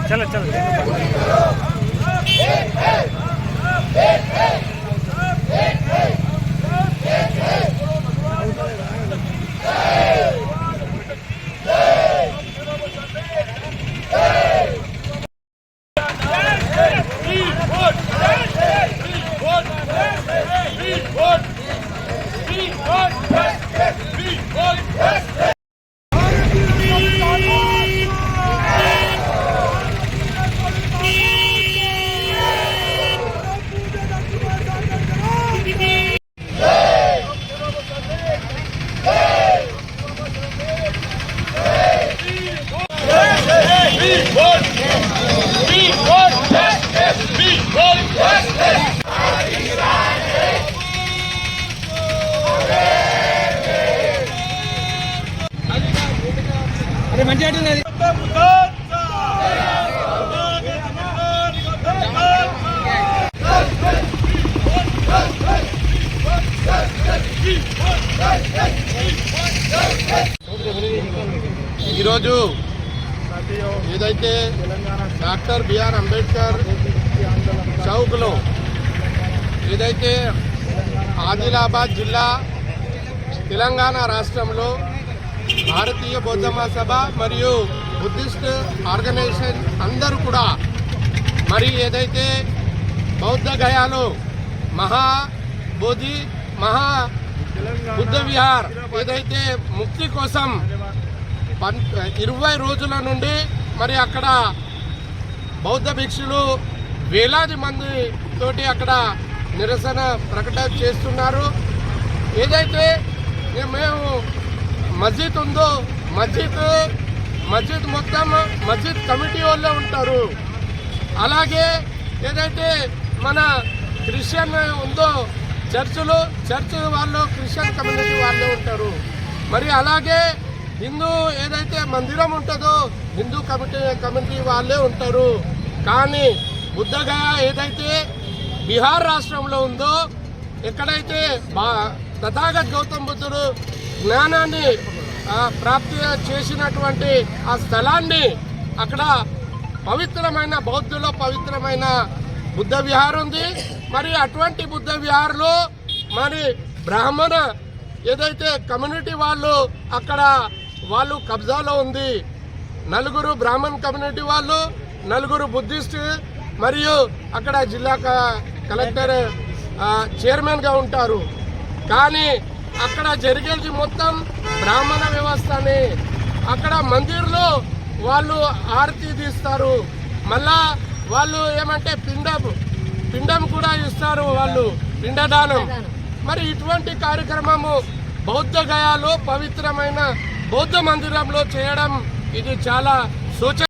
चलो चलो अरे मंచి ఆడుతుంది ఈరోజు ఏదైతే డాక్టర్ బిఆర్ అంబేద్కర్ చౌక్లో ఏదైతే ఆదిలాబాద్ జిల్లా తెలంగాణ రాష్ట్రంలో భారతీయ బౌద్ధ మహాసభ మరియు బుద్ధిస్ట్ ఆర్గనైజేషన్ అందరూ కూడా మరి ఏదైతే బౌద్ధ గయాలో మహాబోధి బుద్ధ విహార్ ఏదైతే ముక్తి కోసం 20 రోజుల నుండి మరి అక్కడ బౌద్ధ భిక్షులు వేలాది మంది తోటి అక్కడ నిరసన ప్రకటన చేస్తున్నారు. ఏదైతే మేము మస్జిద్ ఉందో మస్జిద్ మొత్తం మస్జిద్ కమిటీ వాళ్ళే ఉంటారు. అలాగే ఏదైతే మన క్రిస్టియన్ ఉందో చర్చ్ వాళ్ళు క్రిస్టియన్ కమ్యూనిటీ వాళ్ళే ఉంటారు. మరి అలాగే హిందూ ఏదైతే మందిరం ఉంటుందో హిందూ కమిటీ వాళ్ళే ఉంటారు. కానీ బుద్ధగయ ఏదైతే బీహార్ రాష్ట్రంలో ఉందో ఎక్కడైతే తథాగత గౌతమ బుద్ధుడు జ్ఞానాన్ని ప్రాప్తి చేసినటువంటి ఆ స్థలాన్ని అక్కడ పవిత్రమైన బౌద్ధులో పవిత్రమైన బుద్ధ విహార్ ఉంది. మరి అటువంటి బుద్ధ విహార్లో మరి బ్రాహ్మణ ఏదైతే కమ్యూనిటీ వాళ్ళు కబ్జాలో ఉంది. 4 బ్రాహ్మణ్ కమ్యూనిటీ వాళ్ళు, 4 బుద్ధిస్ట్ మరియు అక్కడ జిల్లా కలెక్టర్ చైర్మన్గా ఉంటారు. కానీ అక్కడ జరిగేది మొత్తం బ్రాహ్మణ వ్యవస్థని. అక్కడ మందిర్లో వాళ్ళు ఆరతి తీస్తారు. మళ్ళా వాళ్ళు ఏమంటే పిండం కూడా ఇస్తారు, వాళ్ళు పిండదానం. మరి ఇటువంటి కార్యక్రమము బౌద్ధ గయాలో పవిత్రమైన బౌద్ధ మందిరంలో చేయడం ఇది చాలా సూచన.